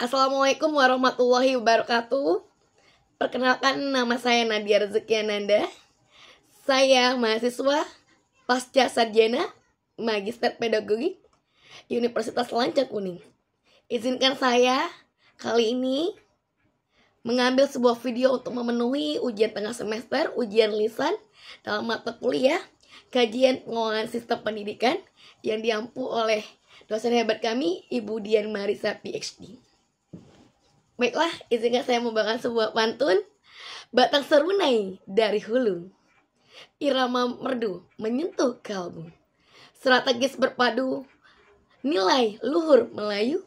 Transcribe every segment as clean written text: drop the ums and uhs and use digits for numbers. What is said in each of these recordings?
Assalamualaikum warahmatullahi wabarakatuh. Perkenalkan, nama saya Nadia Rezeki Ananda. Saya mahasiswa pasca sarjana Magister Pedagogi Universitas Lancang Kuning. Izinkan saya kali ini mengambil sebuah video untuk memenuhi ujian tengah semester, ujian lisan dalam mata kuliah Kajian Pengelolaan Sistem Pendidikan yang diampu oleh dosen hebat kami, Ibu Dian Marisa PhD. Baiklah, izinkan saya membawakan sebuah pantun. Batang serunai dari hulu, irama merdu menyentuh kalbu, strategis berpadu, nilai luhur Melayu,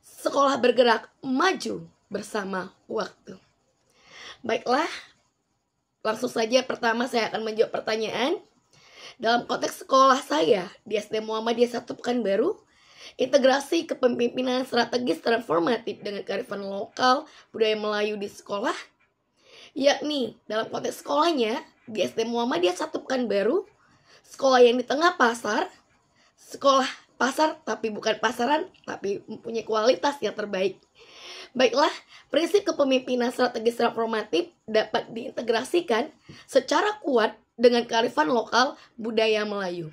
sekolah bergerak maju bersama waktu. Baiklah, langsung saja pertama saya akan menjawab pertanyaan. Dalam konteks sekolah saya di SD Muhammadiyah 1 Pekanbaru, integrasi kepemimpinan strategis transformatif dengan kearifan lokal budaya Melayu di sekolah, yakni dalam konteks sekolahnya di SD Muhammadiyah 1 Pekanbaru, sekolah yang di tengah pasar, sekolah pasar tapi bukan pasaran, tapi mempunyai kualitas yang terbaik. Baiklah, prinsip kepemimpinan strategis transformatif dapat diintegrasikan secara kuat dengan kearifan lokal budaya Melayu.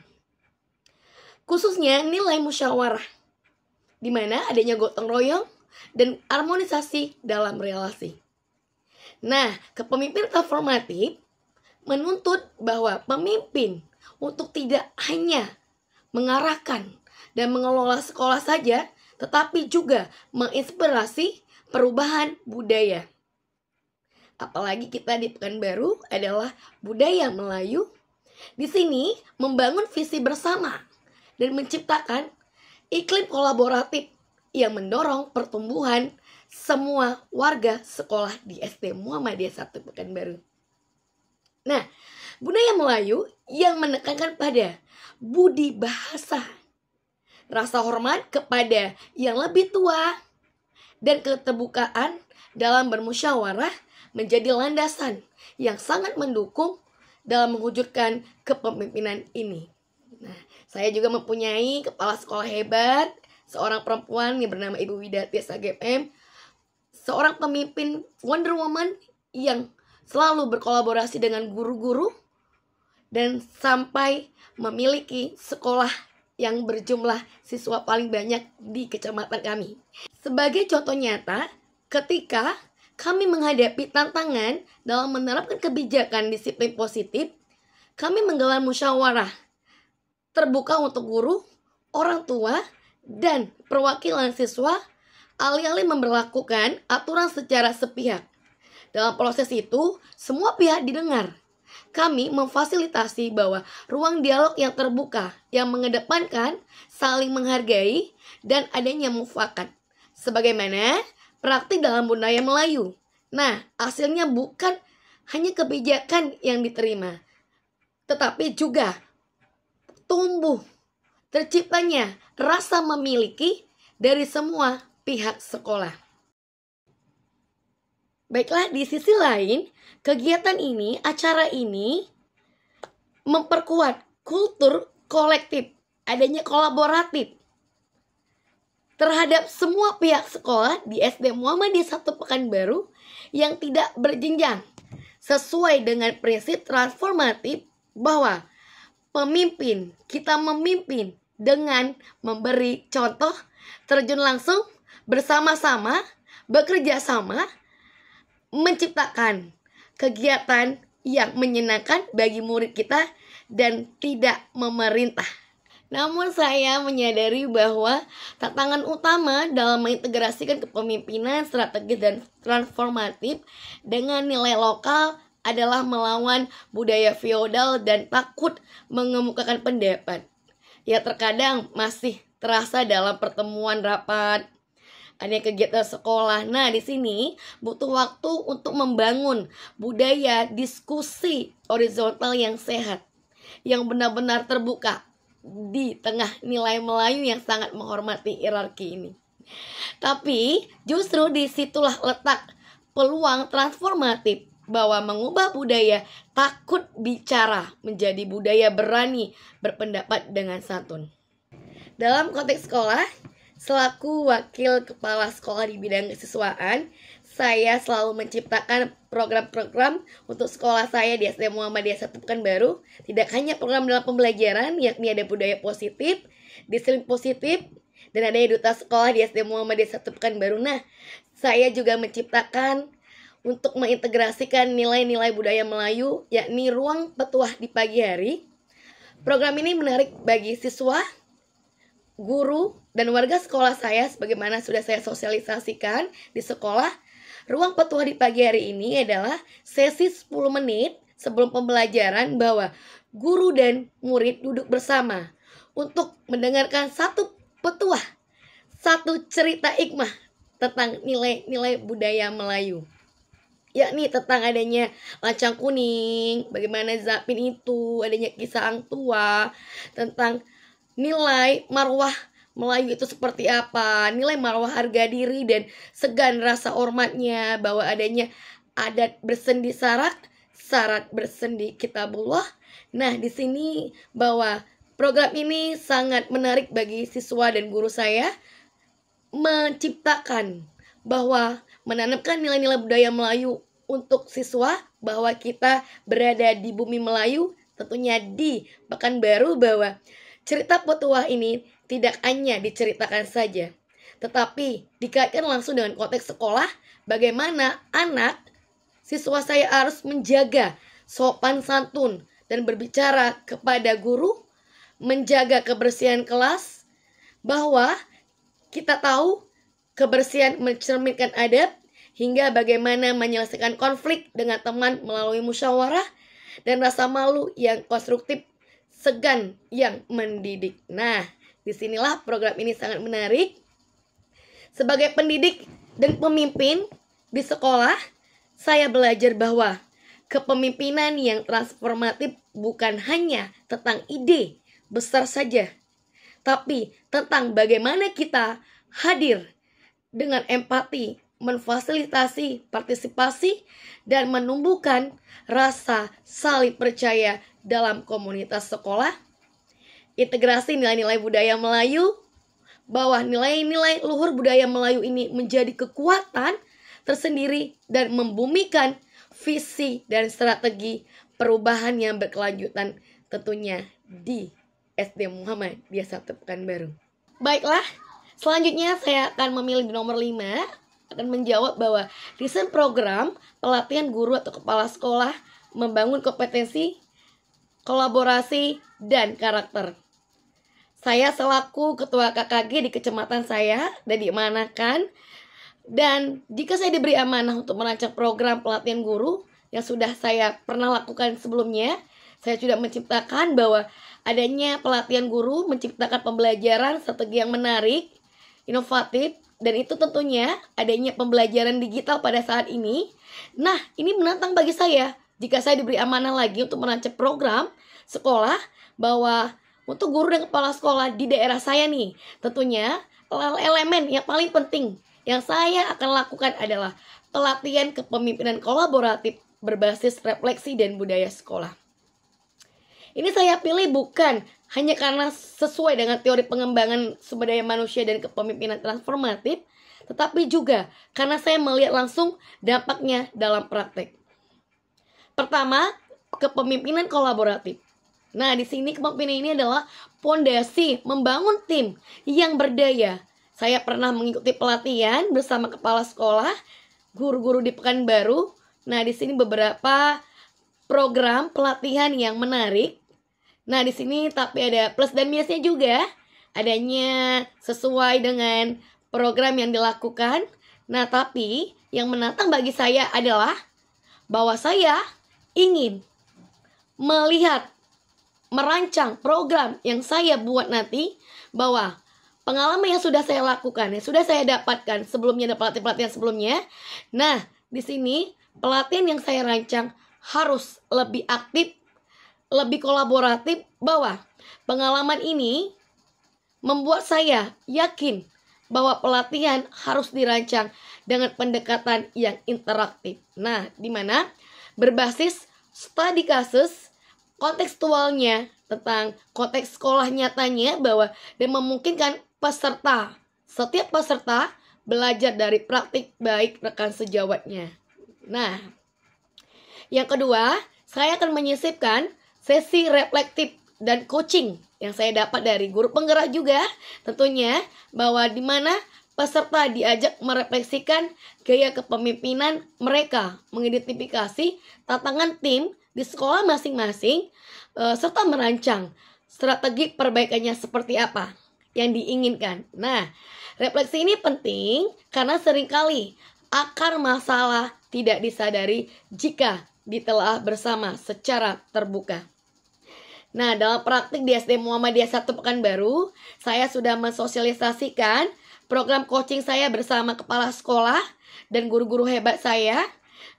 Khususnya nilai musyawarah, di mana adanya gotong royong dan harmonisasi dalam relasi. Nah, kepemimpinan transformatif menuntut bahwa pemimpin untuk tidak hanya mengarahkan dan mengelola sekolah saja, tetapi juga menginspirasi perubahan budaya. Apalagi kita di Pekanbaru adalah budaya Melayu. Di sini membangun visi bersama dan menciptakan iklim kolaboratif yang mendorong pertumbuhan semua warga sekolah di SD Muhammadiyah 1 Pekanbaru. Nah, budaya Melayu yang menekankan pada budi bahasa, rasa hormat kepada yang lebih tua, dan keterbukaan dalam bermusyawarah menjadi landasan yang sangat mendukung dalam mewujudkan kepemimpinan ini. Nah, saya juga mempunyai kepala sekolah hebat, seorang perempuan yang bernama Ibu Widati SHGM, seorang pemimpin Wonder Woman yang selalu berkolaborasi dengan guru-guru dan sampai memiliki sekolah yang berjumlah siswa paling banyak di kecamatan kami. Sebagai contoh nyata, ketika kami menghadapi tantangan dalam menerapkan kebijakan disiplin positif, kami menggelar musyawarah terbuka untuk guru, orang tua, dan perwakilan siswa, alih-alih memberlakukan aturan secara sepihak. Dalam proses itu, semua pihak didengar. Kami memfasilitasi bahwa ruang dialog yang terbuka, yang mengedepankan saling menghargai dan adanya mufakat, sebagaimana praktik dalam budaya Melayu. Nah, hasilnya bukan hanya kebijakan yang diterima, tetapi juga tumbuh terciptanya rasa memiliki dari semua pihak sekolah. Baiklah, di sisi lain, kegiatan ini, acara ini memperkuat kultur kolektif, adanya kolaboratif terhadap semua pihak sekolah di SD Muhammadiyah 1 Pekanbaru yang tidak berjenjang, sesuai dengan prinsip transformatif bahwa kita memimpin dengan memberi contoh, terjun langsung, bersama-sama, bekerja sama, menciptakan kegiatan yang menyenangkan bagi murid kita dan tidak memerintah. Namun saya menyadari bahwa tantangan utama dalam mengintegrasikan kepemimpinan strategis dan transformatif dengan nilai lokal adalah melawan budaya feodal dan takut mengemukakan pendapat. Ya, terkadang masih terasa dalam pertemuan rapat, ada kegiatan sekolah. Nah, di sini butuh waktu untuk membangun budaya diskusi horizontal yang sehat, yang benar-benar terbuka di tengah nilai Melayu yang sangat menghormati hierarki ini. Tapi justru disitulah letak peluang transformatif, bahwa mengubah budaya takut bicara menjadi budaya berani berpendapat dengan santun. Dalam konteks sekolah, Selaku wakil kepala sekolah di bidang kesiswaan, saya selalu menciptakan program-program untuk sekolah saya di SD Muhammadiyah 1 Pekanbaru. Tidak hanya program dalam pembelajaran, yakni ada budaya positif, disiplin positif, dan ada duta sekolah di SD Muhammadiyah 1 Pekanbaru. Nah, saya juga menciptakan untuk mengintegrasikan nilai-nilai budaya Melayu, yakni ruang petuah di pagi hari. Program ini menarik bagi siswa, guru, dan warga sekolah saya sebagaimana sudah saya sosialisasikan di sekolah. Ruang petuah di pagi hari ini adalah sesi 10 menit sebelum pembelajaran bahwa guru dan murid duduk bersama untuk mendengarkan satu petuah, satu cerita hikmah tentang nilai-nilai budaya Melayu, yakni tentang adanya lancang kuning, bagaimana Zapin itu, adanya kisah Ang Tua, tentang nilai marwah Melayu itu seperti apa, nilai marwah harga diri dan segan rasa hormatnya, bahwa adanya adat bersendi syarat bersendi kitabullah. Nah, di sini bahwa program ini sangat menarik bagi siswa dan guru saya, menciptakan bahwa menanamkan nilai-nilai budaya Melayu untuk siswa, bahwa kita berada di bumi Melayu, tentunya di Pekanbaru, bahwa cerita petuah ini tidak hanya diceritakan saja, tetapi dikaitkan langsung dengan konteks sekolah, bagaimana anak siswa saya harus menjaga sopan santun dan berbicara kepada guru, menjaga kebersihan kelas, bahwa kita tahu kebersihan mencerminkan adab, hingga bagaimana menyelesaikan konflik dengan teman melalui musyawarah, dan rasa malu yang konstruktif, segan yang mendidik. Nah, disinilah program ini sangat menarik. Sebagai pendidik dan pemimpin di sekolah, saya belajar bahwa kepemimpinan yang transformatif bukan hanya tentang ide besar saja, tapi tentang bagaimana kita hadir dengan empati, memfasilitasi partisipasi, dan menumbuhkan rasa saling percaya dalam komunitas sekolah. Integrasi nilai-nilai budaya Melayu, bahwa nilai-nilai luhur budaya Melayu ini menjadi kekuatan tersendiri dan membumikan visi dan strategi perubahan yang berkelanjutan tentunya di SD Muhammadiyah 1 Pekanbaru. Baiklah, selanjutnya saya akan memilih di nomor 5, akan menjawab bahwa desain program pelatihan guru atau kepala sekolah membangun kompetensi, kolaborasi, dan karakter. Saya selaku ketua KKG di kecamatan saya dan diamanakan, dan jika saya diberi amanah untuk merancang program pelatihan guru yang sudah saya pernah lakukan sebelumnya, saya sudah menciptakan bahwa adanya pelatihan guru menciptakan pembelajaran strategi yang menarik, inovatif, dan itu tentunya adanya pembelajaran digital pada saat ini. Nah, ini menantang bagi saya jika saya diberi amanah lagi untuk merancang program sekolah, bahwa untuk guru dan kepala sekolah di daerah saya nih, tentunya elemen yang paling penting yang saya akan lakukan adalah pelatihan kepemimpinan kolaboratif berbasis refleksi dan budaya sekolah. Ini saya pilih bukan hanya karena sesuai dengan teori pengembangan sumber daya manusia dan kepemimpinan transformatif, tetapi juga karena saya melihat langsung dampaknya dalam praktek. Pertama, kepemimpinan kolaboratif. Nah, di sini kepemimpinan ini adalah fondasi membangun tim yang berdaya. Saya pernah mengikuti pelatihan bersama kepala sekolah, guru-guru di Pekanbaru. Nah, di sini beberapa program pelatihan yang menarik. Nah, di sini tapi ada plus dan minusnya juga. Adanya sesuai dengan program yang dilakukan. Nah, tapi yang menantang bagi saya adalah bahwa saya ingin melihat, merancang program yang saya buat nanti, bahwa pengalaman yang sudah saya lakukan, yang sudah saya dapatkan sebelumnya, ada pelatihan-pelatihan sebelumnya. Nah, di sini pelatihan yang saya rancang harus lebih aktif, lebih kolaboratif, bahwa pengalaman ini membuat saya yakin bahwa pelatihan harus dirancang dengan pendekatan yang interaktif. Nah, di mana berbasis studi kasus, kontekstualnya tentang konteks sekolah nyatanya, bahwa dan memungkinkan peserta Setiap peserta belajar dari praktik baik rekan sejawatnya. Nah, yang kedua, saya akan menyisipkan sesi reflektif dan coaching yang saya dapat dari guru penggerak juga, tentunya bahwa di mana peserta diajak merefleksikan gaya kepemimpinan mereka, mengidentifikasi tantangan tim di sekolah masing-masing, serta merancang strategi perbaikannya seperti apa yang diinginkan. Nah, refleksi ini penting karena seringkali akar masalah tidak disadari jika ditelaah bersama secara terbuka. Nah, dalam praktik di SD Muhammadiyah 1 Pekanbaru, saya sudah mensosialisasikan program coaching saya bersama kepala sekolah dan guru-guru hebat saya.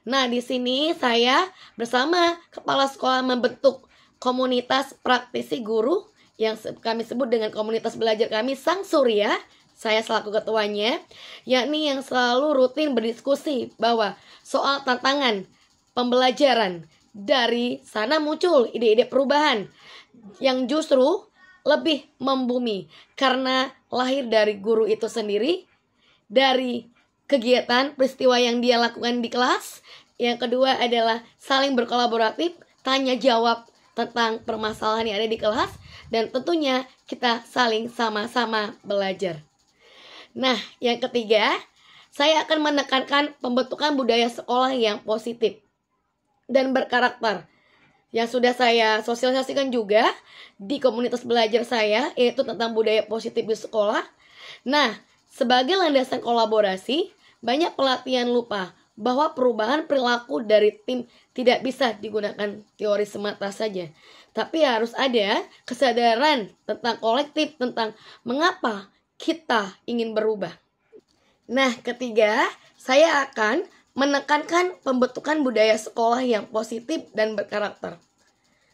Nah, di sini saya bersama kepala sekolah membentuk komunitas praktisi guru yang kami sebut dengan komunitas belajar kami Sang Surya. Saya selaku ketuanya, yakni yang selalu rutin berdiskusi bahwa soal tantangan pembelajaran. Dari sana muncul ide-ide perubahan yang justru lebih membumi karena lahir dari guru itu sendiri, dari kegiatan peristiwa yang dia lakukan di kelas. Yang kedua adalah saling berkolaboratif, tanya jawab tentang permasalahan yang ada di kelas, dan tentunya kita saling sama-sama belajar. Nah, yang ketiga, saya akan menekankan pembentukan budaya sekolah yang positif dan berkarakter yang sudah saya sosialisasikan juga di komunitas belajar saya, yaitu tentang budaya positif di sekolah. Nah, sebagai landasan kolaborasi, banyak pelatihan lupa bahwa perubahan perilaku dari tim tidak bisa digunakan teori semata saja, tapi harus ada kesadaran tentang kolektif, tentang mengapa kita ingin berubah. Nah, ketiga, saya akan menekankan pembentukan budaya sekolah yang positif dan berkarakter.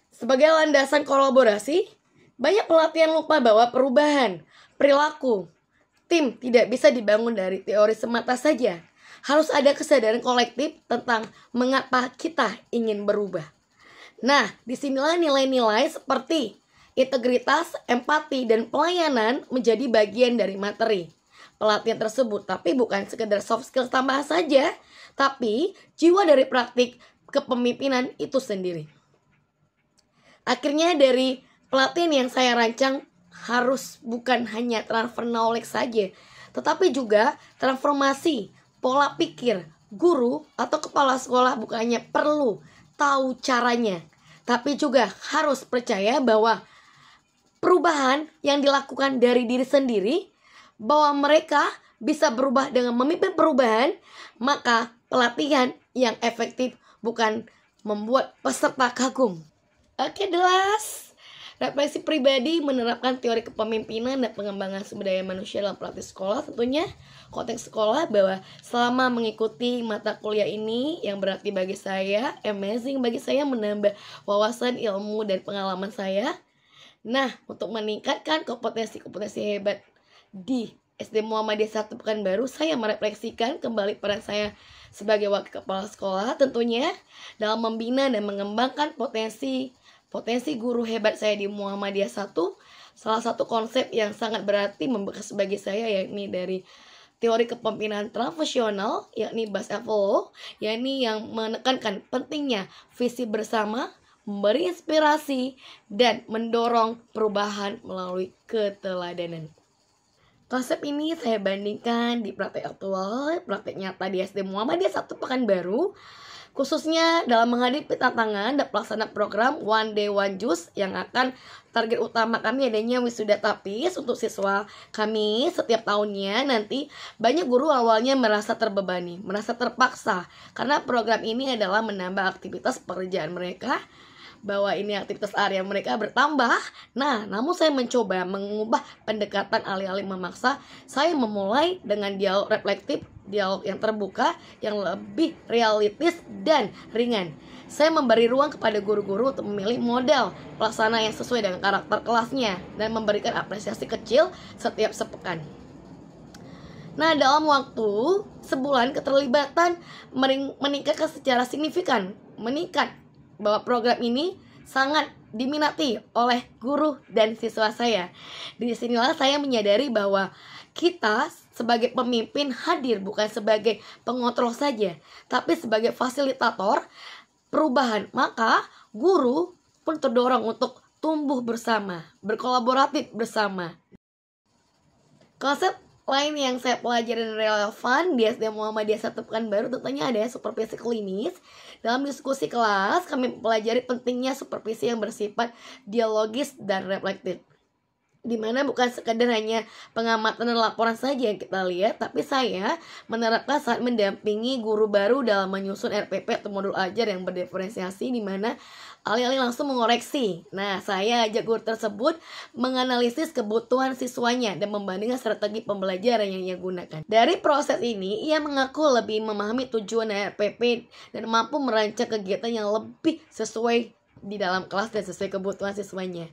Sebagai landasan kolaborasi, banyak pelatihan lupa bahwa perubahan perilaku tim tidak bisa dibangun dari teori semata saja. Harus ada kesadaran kolektif tentang mengapa kita ingin berubah. Nah, disinilah nilai-nilai seperti integritas, empati, dan pelayanan menjadi bagian dari materi pelatihan tersebut. Tapi bukan sekedar soft skill tambahan saja, tapi jiwa dari praktik kepemimpinan itu sendiri. Akhirnya dari pelatihan yang saya rancang harus bukan hanya transfer knowledge saja, tetapi juga transformasi pola pikir guru atau kepala sekolah. Bukan hanya perlu tahu caranya, tapi juga harus percaya bahwa perubahan yang dilakukan dari diri sendiri, bahwa mereka bisa berubah dengan memimpin perubahan. Maka pelatihan yang efektif bukan membuat peserta kagum. Oke, jelas. Refleksi pribadi menerapkan teori kepemimpinan dan pengembangan sumber daya manusia dalam praktik sekolah. Tentunya konteks sekolah, bahwa selama mengikuti mata kuliah ini yang berarti bagi saya, amazing bagi saya, menambah wawasan, ilmu, dan pengalaman saya. Nah, untuk meningkatkan kompetensi-kompetensi hebat di SD Muhammadiyah 1 Pekanbaru, saya merefleksikan kembali peran saya sebagai wakil kepala sekolah, tentunya dalam membina dan mengembangkan potensi guru hebat saya di Muhammadiyah 1. Salah satu konsep yang sangat berarti membekas bagi saya, yakni dari teori kepemimpinan transformasional, yakni Basel, yakni yang menekankan pentingnya visi bersama, memberi inspirasi, dan mendorong perubahan melalui keteladanan. Konsep ini saya bandingkan di praktek aktual, praktek nyata di SD Muhammadiyah 1 Pekanbaru, khususnya dalam menghadapi tantangan dan pelaksanaan program One Day One Juice yang akan target utama kami adanya wisuda tapis untuk siswa kami setiap tahunnya. Nanti banyak guru awalnya merasa terbebani, merasa terpaksa karena program ini adalah menambah aktivitas pekerjaan mereka, bahwa ini aktivitas area mereka bertambah. Nah, namun saya mencoba mengubah pendekatan alih-alih memaksa. Saya memulai dengan dialog reflektif, dialog yang terbuka, yang lebih realistis dan ringan. Saya memberi ruang kepada guru-guru untuk memilih model pelaksana yang sesuai dengan karakter kelasnya dan memberikan apresiasi kecil setiap sepekan. Nah, dalam waktu sebulan keterlibatan meningkatkan secara signifikan, bahwa program ini sangat diminati oleh guru dan siswa saya. Di sinilah saya menyadari bahwa kita sebagai pemimpin hadir bukan sebagai pengontrol saja, tapi sebagai fasilitator perubahan. Maka guru pun terdorong untuk tumbuh bersama, berkolaboratif bersama. Konsep lain yang saya pelajari dan relevan di SD Muhammadiyah 1 Pekanbaru tentunya ada supervisi klinis. Dalam diskusi kelas, kami mempelajari pentingnya supervisi yang bersifat dialogis dan reflektif, di mana bukan sekedar hanya pengamatan dan laporan saja yang kita lihat, tapi saya menerapkan saat mendampingi guru baru dalam menyusun RPP atau modul ajar yang berdiferensiasi, di mana alih-alih langsung mengoreksi. Nah, saya ajak guru tersebut menganalisis kebutuhan siswanya dan membandingkan strategi pembelajaran yang ia gunakan. Dari proses ini, ia mengaku lebih memahami tujuan RPP dan mampu merancang kegiatan yang lebih sesuai di dalam kelas dan sesuai kebutuhan siswanya.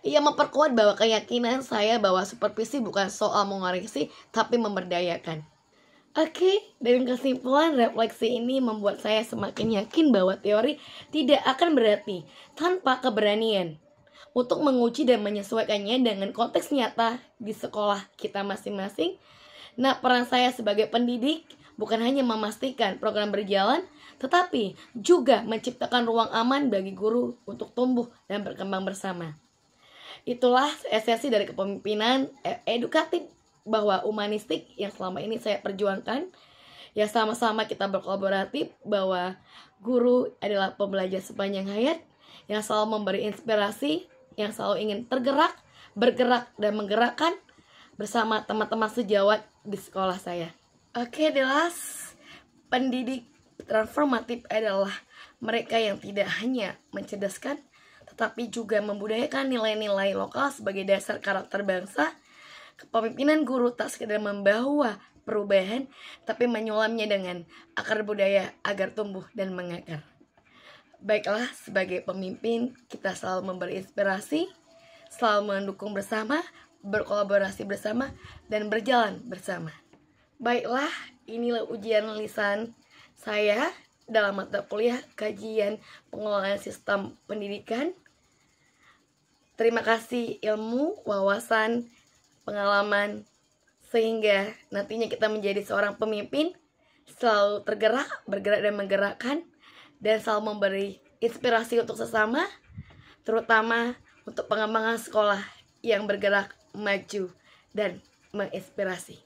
Ia memperkuat bahwa keyakinan saya bahwa supervisi bukan soal mengoreksi, tapi memberdayakan. Oke, dari kesimpulan refleksi ini membuat saya semakin yakin bahwa teori tidak akan berarti tanpa keberanian untuk menguji dan menyesuaikannya dengan konteks nyata di sekolah kita masing-masing. Nah, peran saya sebagai pendidik bukan hanya memastikan program berjalan, tetapi juga menciptakan ruang aman bagi guru untuk tumbuh dan berkembang bersama. Itulah esensi dari kepemimpinan edukatif bahwa humanistik yang selama ini saya perjuangkan. Ya, sama-sama kita berkolaboratif, bahwa guru adalah pembelajar sepanjang hayat yang selalu memberi inspirasi, yang selalu ingin tergerak, bergerak, dan menggerakkan bersama teman-teman sejawat di sekolah saya. Oke, jelas pendidik transformatif adalah mereka yang tidak hanya mencerdaskan, tetapi juga membudayakan nilai-nilai lokal sebagai dasar karakter bangsa. Kepemimpinan guru tak sekedar membawa perubahan, tapi menyulamnya dengan akar budaya agar tumbuh dan mengakar. Baiklah, sebagai pemimpin, kita selalu memberi inspirasi, selalu mendukung bersama, berkolaborasi bersama, dan berjalan bersama. Baiklah, inilah ujian lisan saya dalam mata kuliah kajian pengelolaan sistem pendidikan. Terima kasih ilmu, wawasan, pengalaman, sehingga nantinya kita menjadi seorang pemimpin selalu tergerak, bergerak dan menggerakkan, dan selalu memberi inspirasi untuk sesama, terutama untuk pengembangan sekolah yang bergerak maju dan menginspirasi.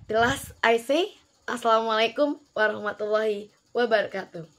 The last I say, Assalamualaikum warahmatullahi wabarakatuh.